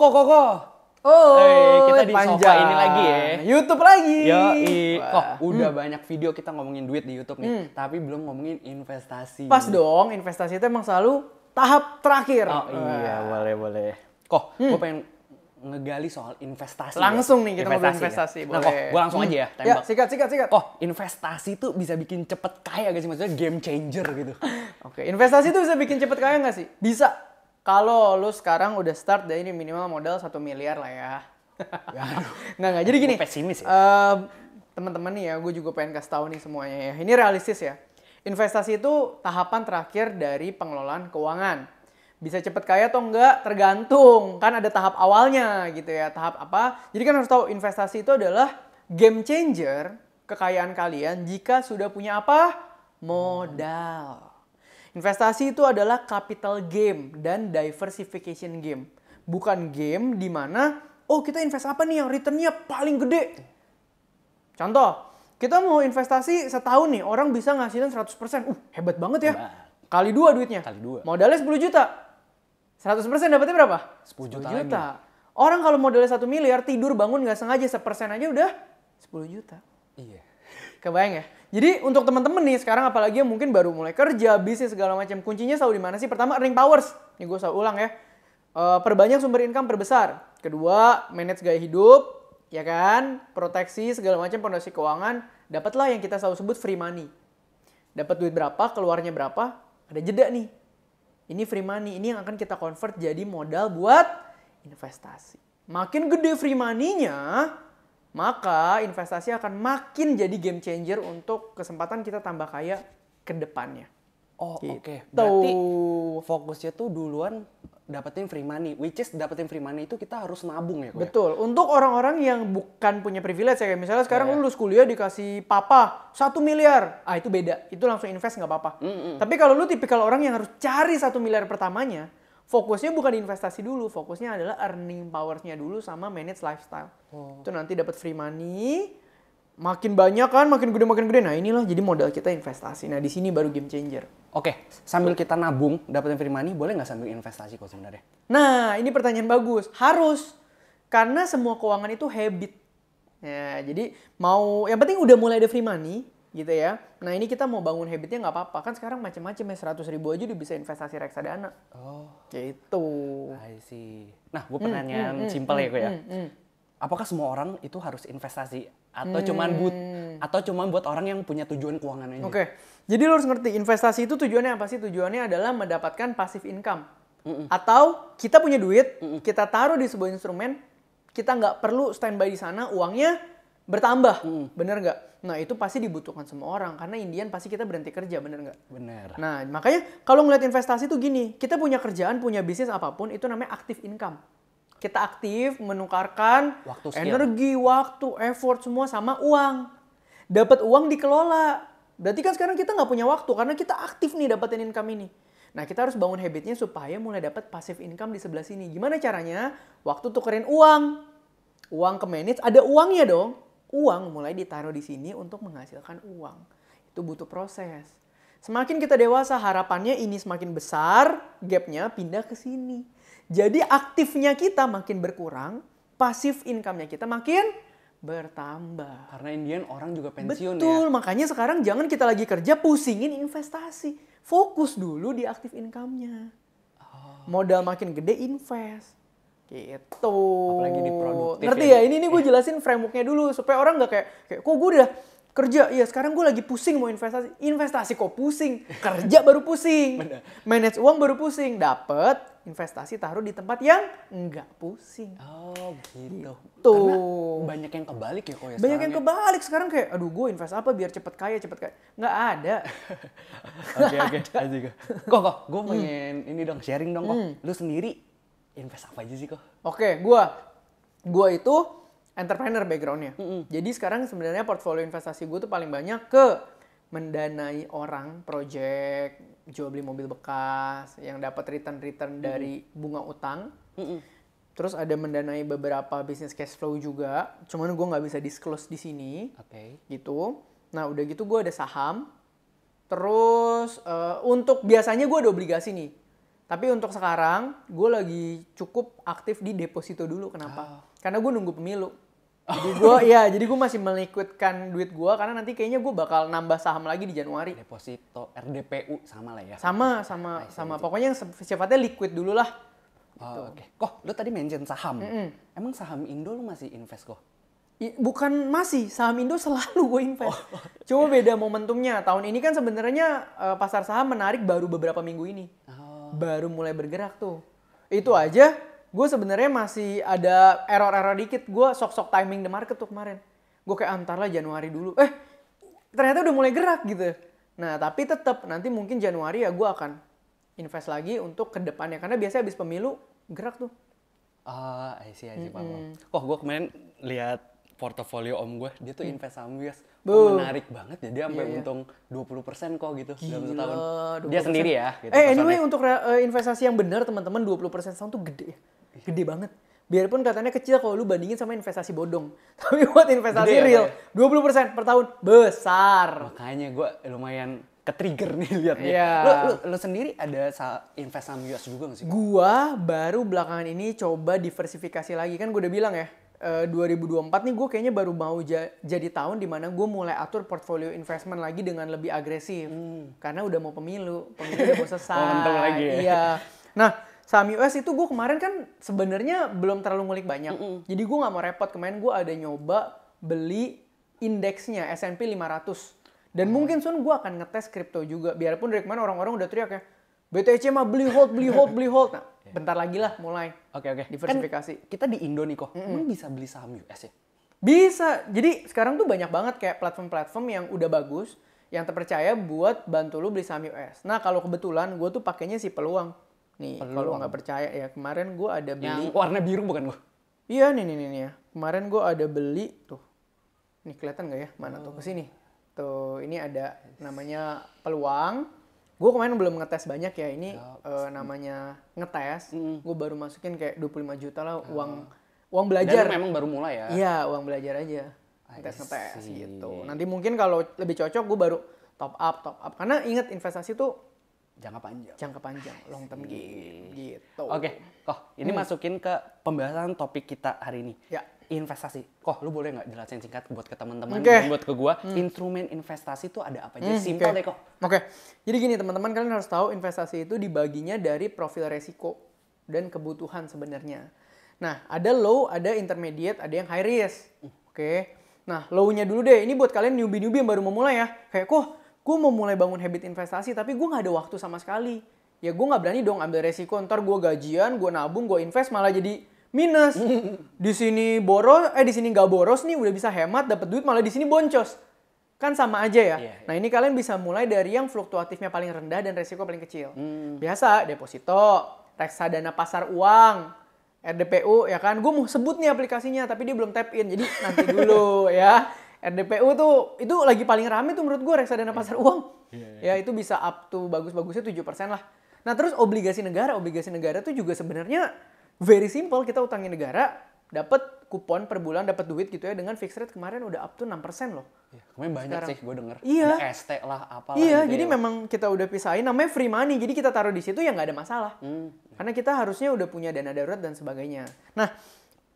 Kok. Oh, Kita di sofa ini lagi ya. YouTube lagi. Kok udah banyak video kita ngomongin duit di YouTube nih, tapi belum ngomongin investasi. Pas dong, investasi itu emang selalu tahap terakhir. Oh iya, boleh. Kok, gue pengen ngegali soal investasi. Langsung nih kita ngobrol investasi. Ya. Nah, kok gue langsung aja ya, Ya, tembak. sikat. Kok, investasi tuh bisa bikin cepet kaya gak sih? Maksudnya game changer gitu. Oke, investasi itu bisa bikin cepet kaya nggak sih? Bisa. Kalau lu sekarang udah start dari minimal modal 1 miliar lah ya. Nggak. Jadi gini. Pesimis ya? Teman-teman nih ya, gue juga pengen kasih tahu nih semuanya ya. Ini realistis ya. Investasi itu tahapan terakhir dari pengelolaan keuangan. Bisa cepet kaya atau enggak tergantung. Kan ada tahap awalnya gitu ya. Tahap apa? Jadi kan harus tahu investasi itu adalah game changer kekayaan kalian jika sudah punya apa? Modal. Investasi itu adalah capital game dan diversification game. Bukan game di mana, oh kita invest apa nih yang returnnya paling gede. Contoh, kita mau investasi setahun nih, orang bisa ngasilin 100%. Hebat banget ya. Kali 2 duitnya. Kali 2. Modalnya 10 juta. 100% dapatnya berapa? 10 juta. Orang kalau modalnya 1 miliar, tidur bangun nggak sengaja 1% aja udah 10 juta. Iya. Kebayang ya? Jadi untuk teman-teman nih sekarang apalagi yang mungkin baru mulai kerja, bisnis segala macam, kuncinya selalu di mana sih? Pertama earning powers. Nih gue selalu ulang ya. Perbanyak sumber income perbesar. Kedua, manage gaya hidup, ya kan? Proteksi segala macam pondasi keuangan. Dapatlah yang kita selalu sebut free money. Dapat duit berapa, keluarnya berapa, ada jeda nih. Ini free money, ini yang akan kita convert jadi modal buat investasi. Makin gede free money-nya, maka investasi akan makin jadi game changer untuk kesempatan kita tambah kaya ke depannya. Oh, gitu. Oke. Berarti fokusnya tuh duluan dapetin free money. Which is dapetin free money itu kita harus nabung ya? Betul. Untuk orang-orang yang bukan punya privilege ya. Misalnya sekarang lu lulus kuliah dikasih papa 1 miliar. Itu beda. Itu langsung invest nggak apa-apa. Tapi kalau lu tipikal orang yang harus cari 1 miliar pertamanya, fokusnya bukan di investasi dulu, fokusnya adalah earning powers-nya dulu sama manage lifestyle. Itu nanti dapat free money, makin banyak kan, makin gede. Nah inilah jadi modal kita investasi. Nah di sini baru game changer. Oke, sambil kita nabung, dapetin free money, boleh nggak sambil investasi kok sebenarnya? Nah ini pertanyaan bagus. Harus. Karena semua keuangan itu habit. Ya, jadi yang penting udah mulai ada free money, gitu ya. Nah ini kita mau bangun habitnya nggak apa-apa. Kan sekarang macam-macam ya, 100.000 aja udah bisa investasi reksadana. Oh. Gitu. I see. Nah, gue pertanyaan simpel ya kok ya. Apakah semua orang itu harus investasi? Atau cuman buat orang yang punya tujuan keuangan aja? Oke. Jadi lo harus ngerti, investasi itu tujuannya apa sih? Tujuannya adalah mendapatkan passive income. Atau kita punya duit, kita taruh di sebuah instrumen, kita nggak perlu standby di sana, uangnya bertambah. Bener nggak? Nah itu pasti dibutuhkan semua orang. Karena Indian pasti kita berhenti kerja, bener nggak? Bener. Nah makanya kalau ngeliat investasi tuh gini, kita punya kerjaan, punya bisnis apapun, itu namanya active income. Kita aktif menukarkan energi, waktu, effort semua sama uang. Dapat uang dikelola. Berarti kan sekarang kita nggak punya waktu karena kita aktif nih dapetin income ini. Nah kita harus bangun habitnya supaya mulai dapat passive income di sebelah sini. Gimana caranya? Waktu tukerin uang. Uang ke manage, ada uangnya dong. Uang mulai ditaruh di sini untuk menghasilkan uang. Itu butuh proses. Semakin kita dewasa harapannya ini semakin besar, gapnya pindah ke sini. Jadi aktifnya kita makin berkurang, pasif income-nya kita makin bertambah. Karena Indian orang juga pensiun. Betul, makanya sekarang jangan kita lagi kerja pusingin investasi. Fokus dulu di aktif income-nya. Modal makin gede invest. Gitu. Apalagi di produktif. Ngerti ya? Ini gue jelasin framework-nya dulu supaya orang nggak kayak kok gue udah kerja, iya sekarang gue lagi pusing mau investasi. Investasi kok pusing? Kerja baru pusing. Manage uang baru pusing. Dapet investasi taruh di tempat yang nggak pusing. Oh gitu. Tuh. Karena banyak yang kebalik ya kok ya. Banyak yang kebalik sekarang kayak, aduh gue invest apa biar cepet kaya. Nggak ada. Oke. Kok gue pengen ini dong, sharing dong kok. Lu sendiri invest apa aja sih kok? Oke, gue itu entrepreneur background-nya. Jadi sekarang sebenarnya portfolio investasi gue tuh paling banyak ke mendanai orang, project, jual beli mobil bekas, yang dapat return dari bunga utang. Terus ada mendanai beberapa bisnis cash flow juga. Cuman gue nggak bisa disclose di sini. Gitu. Nah udah gitu gue ada saham. Terus untuk biasanya gue ada obligasi nih. Tapi untuk sekarang, gue lagi cukup aktif di deposito dulu. Kenapa? Karena gue nunggu pemilu. Jadi gue masih meliquidkan duit gue karena nanti kayaknya gue bakal nambah saham lagi di Januari. Deposito, RDPU sama lah ya. Sama. Pokoknya yang sifatnya liquid dulu lah. Oke. Kok lu tadi mention saham. Emang saham Indo lu masih invest kok? Bukan masih, saham Indo selalu gue invest. Cuma beda momentumnya. Tahun ini kan sebenarnya pasar saham menarik baru beberapa minggu ini. Baru mulai bergerak tuh. Itu aja, gue sebenarnya masih ada error-error dikit. Gue sok-sok timing the market tuh kemarin. Gue kayak antar lah Januari dulu. Ternyata udah mulai gerak gitu. Nah, tapi tetap nanti mungkin Januari ya gue akan invest lagi untuk ke depannya. Karena biasanya habis pemilu gerak tuh. I see, Paham. Kok gue kemarin lihat portofolio om gue, dia tuh invest saham US. Menarik banget ya, dia sampai untung 20% kok gitu dalam setahun. 20%. Dia sendiri ya. Gitu, anyway untuk investasi yang benar teman-teman 20% setahun tuh gede ya. Gede banget. Biarpun katanya kecil kalau lu bandingin sama investasi bodong. Tapi buat investasi gede real, ya, 20% per tahun besar. Makanya gue lumayan ke-trigger nih liatnya. Lu sendiri ada invest saham US juga gak sih? Gua baru belakangan ini coba diversifikasi lagi. Kan gue udah bilang ya, 2024 nih gue kayaknya baru mau jadi tahun dimana gue mulai atur portfolio investment lagi dengan lebih agresif. Karena udah mau pemilu udah mau selesai. Momentum lagi ya. Iya. Nah, saham US itu gue kemarin kan sebenarnya belum terlalu ngulik banyak. Jadi gue nggak mau repot. Kemarin gue ada nyoba beli indeksnya S&P 500. Dan mungkin soon gue akan ngetes kripto juga. Biarpun dari kemarin orang-orang udah teriak ya, BTC mah beli hold. Nah, bentar lagi lah mulai. Oke. Diversifikasi. Kan kita di Indo nih kok, emang bisa beli saham US ya? Bisa. Jadi sekarang tuh banyak banget kayak platform-platform yang udah bagus, yang terpercaya buat bantu lu beli saham US. Nah, kalau kebetulan gue tuh pakainya si Peluang. Nih, kalau nggak percaya ya, kemarin gue ada beli. Yang warna biru bukan gue? Iya, nih ya. Kemarin gue ada beli tuh. Nih kelihatan nggak ya? Mana tuh kesini? Tuh, ini ada namanya Peluang. Gue kemarin belum ngetes banyak ya, ini namanya ngetes. Gue baru masukin kayak 25 juta lah uang belajar. Dan memang baru mulai ya? Iya, uang belajar aja. Ngetes gitu. Nanti mungkin kalau lebih cocok gue baru top up. Karena ingat investasi tuh jangka panjang, long term gitu. Oke, ini masukin ke pembahasan topik kita hari ini. Ya. Investasi. Lu boleh nggak jelasin singkat buat ke teman-teman dan buat ke gua, instrumen investasi itu ada apa aja? Simpel deh kok. Oke. Jadi gini teman-teman, kalian harus tahu investasi itu dibaginya dari profil resiko dan kebutuhan sebenarnya. Nah, ada low, ada intermediate, ada yang high risk. Oke. Nah, low-nya dulu deh. Ini buat kalian newbie yang baru mau mulai ya. Kayak gue mau mulai bangun habit investasi tapi gue nggak ada waktu sama sekali. Ya gue nggak berani dong ambil resiko, ntar gue gajian, gue nabung, gue invest malah jadi minus. Di sini boros, di sini nggak boros nih, udah bisa hemat, dapat duit, malah di sini boncos. Kan sama aja ya. Yeah. Nah, ini kalian bisa mulai dari yang fluktuatifnya paling rendah dan resiko paling kecil. Biasa deposito, reksadana pasar uang, RDPU ya kan. Gue mau sebut nih aplikasinya tapi dia belum tap in. Jadi nanti dulu ya. RDPU tuh itu lagi paling rame tuh menurut gue, reksadana pasar uang. Ya itu bisa up to bagus-bagusnya 7% lah. Nah, terus obligasi negara tuh juga sebenarnya very simple, kita utangin negara, dapat kupon per bulan, dapat duit gitu ya, dengan fixed rate kemarin udah up to 6% loh. Ya, kemarin banyak sekarang sih gue denger. Iya. Ada ST lah, apalah. Iya, gitu jadi ya. memang kita udah pisahin, namanya free money. Jadi kita taruh di situ ya nggak ada masalah. Karena kita harusnya udah punya dana darurat dan sebagainya. Nah,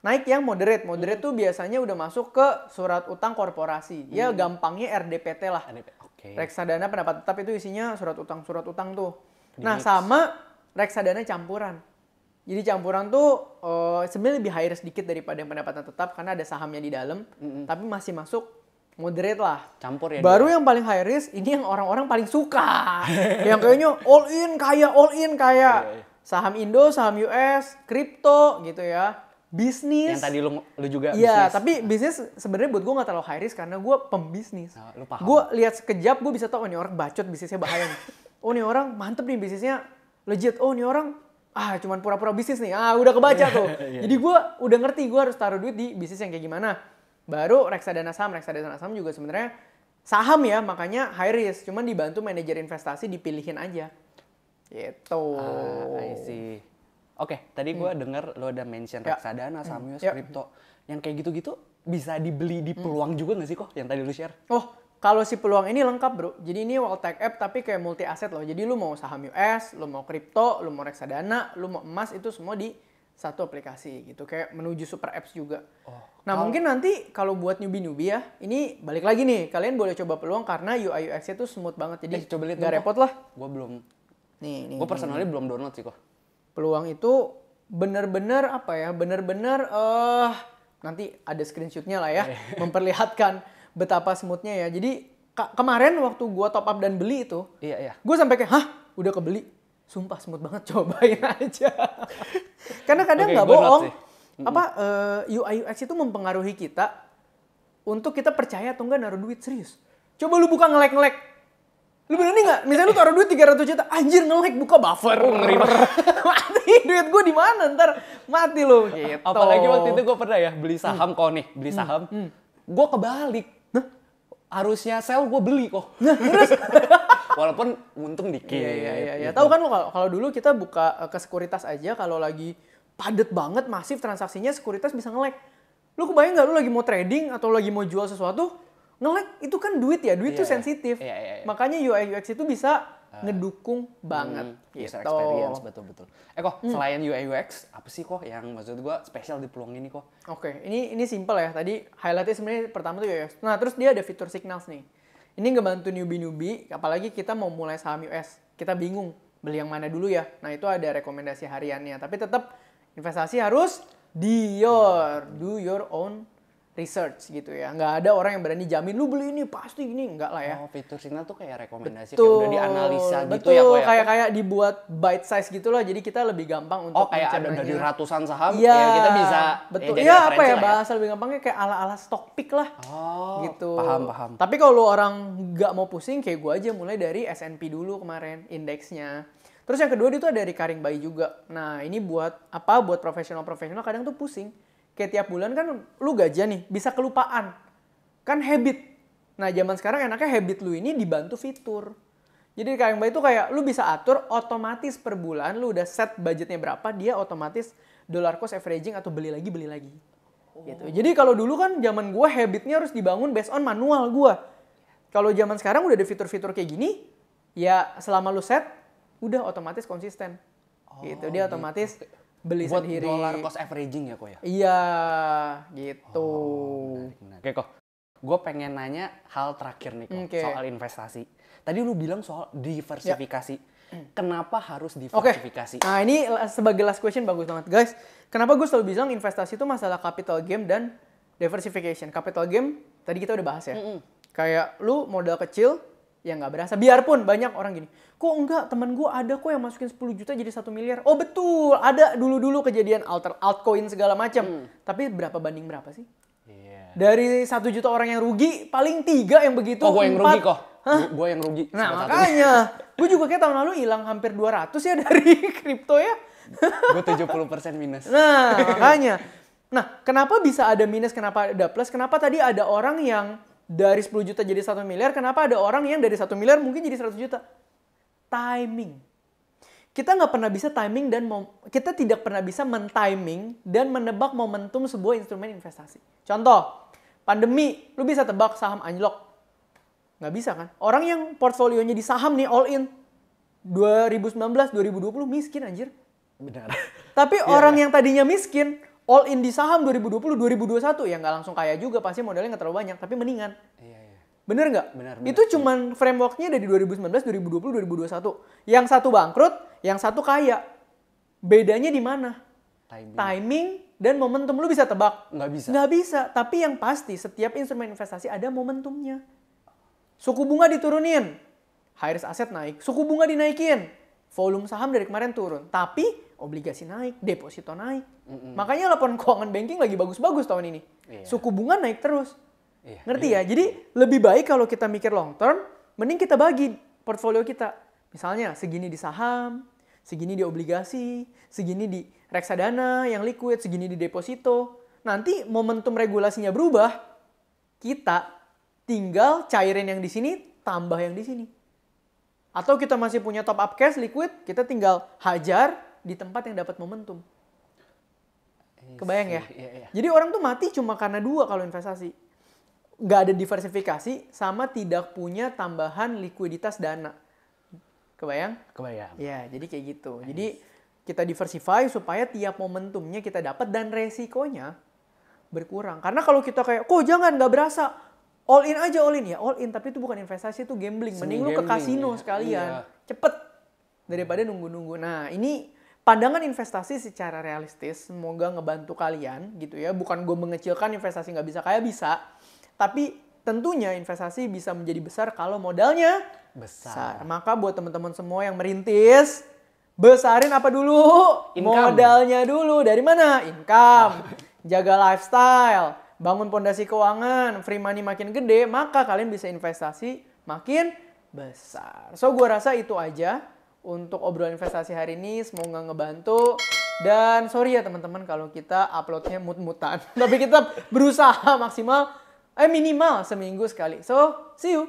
naik yang moderate. Moderate tuh biasanya udah masuk ke surat utang korporasi. Ya gampangnya RDPT lah. Reksadana pendapat tetap itu isinya surat utang tuh. Nah, sama reksadana campuran. Jadi campuran tuh sebenarnya lebih high risk sedikit daripada yang pendapatan tetap karena ada sahamnya di dalam, tapi masih masuk moderate lah. Campur ya. Baru yang paling high risk ini yang orang-orang paling suka. Yang kayaknya all in kaya. Saham Indo, saham US, kripto gitu ya. Bisnis. Yang tadi lu juga bisnis. Iya, bisnis. tapi bisnis sebenarnya buat gue gak terlalu high risk karena gue pembisnis. Nah, lu paham. Gue lihat sekejap gue bisa tahu, oh ini orang bacot bisnisnya bahaya nih. Oh ini orang mantep nih bisnisnya legit. Oh ini orang cuman pura-pura bisnis nih. Udah kebaca tuh. Jadi gue udah ngerti gue harus taruh duit di bisnis yang kayak gimana. Baru reksadana saham juga sebenarnya saham ya, makanya high risk. Cuman dibantu manajer investasi dipilihin aja. Gitu. I see. Oke, tadi gue denger lo ada mention reksadana, saham US, kripto. Yang kayak gitu-gitu bisa dibeli di Peluang juga nggak sih kok yang tadi lu share? Oh, kalau si peluang ini lengkap bro. Jadi ini Wealthtech app tapi kayak multi aset loh. Jadi lu mau saham US, lu mau kripto, lu mau reksadana, lu mau emas, itu semua di satu aplikasi gitu. Kayak menuju super apps juga. Nah mungkin nanti kalau buat newbie ya, ini balik lagi nih. Kalian boleh coba peluang karena UI UX-nya tuh smooth banget. Jadi coba lihat gak repot lah. Gue belum. Nih. Gue personally belum download sih kok. Peluang itu bener-bener apa ya? Bener-bener nanti ada screenshotnya lah ya. Memperlihatkan betapa smoothnya ya. Jadi kemarin waktu gue top up dan beli itu. Iya. Gue sampai kayak, hah? Udah kebeli? Sumpah smooth banget, cobain aja. Karena kadang nggak bohong. UI UX itu mempengaruhi kita untuk kita percaya atau enggak naruh duit, serius. Coba lu buka nge-lag. Lu berani nggak? Misalnya lu taruh duit 300 juta, anjir nge-lag, buka buffer. Ngeri banget. Mati, duit gue di mana ntar? Mati lu. Gitu. Apalagi waktu itu gue pernah ya beli saham kok nih, beli saham. Gue kebalik. Harusnya sell gue beli kok. Terus walaupun untung dikit. Iya. Tahu kan lo kalau dulu kita buka ke sekuritas aja kalau lagi padet banget masif transaksinya, sekuritas bisa nge-lag. Lu kebayang nggak lu lagi mau trading atau lagi mau jual sesuatu nge-lag, itu kan duit ya, duit tuh sensitif. Makanya UI UX itu bisa ngedukung banget. User experience, betul. Kok selain UI UX, apa sih kok yang maksud gue spesial di peluang ini kok? Oke, ini simple ya. Tadi highlightnya sebenarnya pertama tuh UI UX. Nah terus dia ada fitur signals nih. Ini ngebantu newbie, apalagi kita mau mulai saham US. Kita bingung beli yang mana dulu ya. Nah itu ada rekomendasi hariannya. Tapi tetap investasi harus do your own research gitu ya. Nggak ada orang yang berani jamin lu beli ini pasti ini, enggak lah ya. Fitur signal tuh kayak rekomendasi, kayak udah dianalisa gitu ya kok ya. Kayak dibuat bite size gitu lah. Jadi kita lebih gampang untuk kayak ada dari ratusan saham ya kita bisa betul. Ya apa ya bahasa lebih gampangnya kayak ala-ala stock pick lah. Gitu. Paham. Tapi kalau lu orang nggak mau pusing kayak gue aja, mulai dari S&P dulu kemarin indeksnya. Terus yang kedua itu ada recurring buy juga. Nah, ini buat apa? Buat profesional kadang tuh pusing. Kayak tiap bulan kan lu gajian nih, bisa kelupaan. Kan habit. Nah, zaman sekarang enaknya habit lu ini dibantu fitur. Jadi recurring buy itu kayak lu bisa atur otomatis per bulan, lu udah set budgetnya berapa, dia otomatis dollar cost averaging atau beli lagi. Gitu. Jadi kalau dulu kan zaman gua habitnya harus dibangun based on manual gua. Kalau zaman sekarang udah ada fitur-fitur kayak gini, ya selama lu set, udah otomatis konsisten. Gitu. Dia otomatis beli buat sendiri. Dollar cost averaging ya kok ya? Iya, gitu. Menarik. Oke kok, gue pengen nanya hal terakhir nih kok, soal investasi. Tadi lu bilang soal diversifikasi. Kenapa harus diversifikasi? Nah ini sebagai last question bagus banget. Guys, kenapa gue selalu bilang investasi itu masalah capital game dan diversification. Capital game, tadi kita udah bahas ya. Kayak lu modal kecil, ya nggak berasa. Biarpun banyak orang gini, kok enggak, temen gue ada kok yang masukin 10 juta jadi 1 miliar. Oh betul, ada dulu kejadian altcoin segala macam. Tapi berapa banding berapa sih? Dari 1 juta orang yang rugi, paling 3 yang begitu. Gue yang rugi kok. Gue yang rugi. Nah makanya, gue juga kayak tahun lalu hilang hampir 200 ya dari kripto ya. Gue 70% minus. Nah makanya. Nah kenapa bisa ada minus, kenapa ada plus, kenapa tadi ada orang yang dari 10 juta jadi 1 miliar, kenapa ada orang yang dari 1 miliar mungkin jadi 100 juta? Timing. Kita nggak pernah bisa timing dan kita tidak pernah bisa men-timing dan menebak momentum sebuah instrumen investasi. Contoh, pandemi, lu bisa tebak saham anjlok. Nggak bisa kan? Orang yang portfolionya di saham nih all in 2019, 2020 miskin anjir. Benar. Tapi orang yang tadinya miskin all in di saham 2020, 2021 ya nggak langsung kaya juga, pasti modalnya nggak terlalu banyak, tapi mendingan. Bener nggak? Benar. Itu cuman frameworknya dari 2019, 2020, 2021. Yang satu bangkrut, yang satu kaya. Bedanya di mana? Timing dan momentum. Lu bisa tebak? Nggak bisa. Nggak bisa. Tapi yang pasti setiap instrumen investasi ada momentumnya. Suku bunga diturunin, high risk asset naik. Suku bunga dinaikin, volume saham dari kemarin turun. Tapi obligasi naik, deposito naik. Makanya laporan keuangan banking lagi bagus-bagus tahun ini. Suku bunga naik terus. Ngerti ya? Jadi lebih baik kalau kita mikir long term, mending kita bagi portfolio kita. Misalnya segini di saham, segini di obligasi, segini di reksadana yang liquid, segini di deposito. Nanti momentum regulasinya berubah, kita tinggal cairin yang di sini, tambah yang di sini. Atau kita masih punya top up cash liquid, kita tinggal hajar di tempat yang dapat momentum. Kebayang ya? Jadi orang tuh mati cuma karena 2 kalau investasi. nggak ada diversifikasi sama tidak punya tambahan likuiditas dana. Kebayang? Kebayang. Ya, jadi kayak gitu. Jadi kita diversify supaya tiap momentumnya kita dapat dan resikonya berkurang. Karena kalau kita kayak, kok jangan, nggak berasa. All in aja, all in. Ya all in, tapi itu bukan investasi, itu gambling. Mending lu ke kasino sekalian. Cepet. Daripada nunggu-nunggu. Nah, ini pandangan investasi secara realistis. Semoga ngebantu kalian gitu ya. Bukan gue mengecilkan investasi nggak bisa kaya, bisa. Tapi tentunya investasi bisa menjadi besar kalau modalnya besar. Maka buat teman-teman semua yang merintis, besarin apa dulu? Income. Modalnya dulu. Dari mana? Income. Jaga lifestyle. Bangun pondasi keuangan. Free money makin gede. Maka kalian bisa investasi makin besar. So, gue rasa itu aja untuk obrolan investasi hari ini. Semoga ngebantu. Dan sorry ya teman-teman kalau kita uploadnya mut-mutan. Tapi kita berusaha maksimal. Minimal seminggu sekali. So, see you.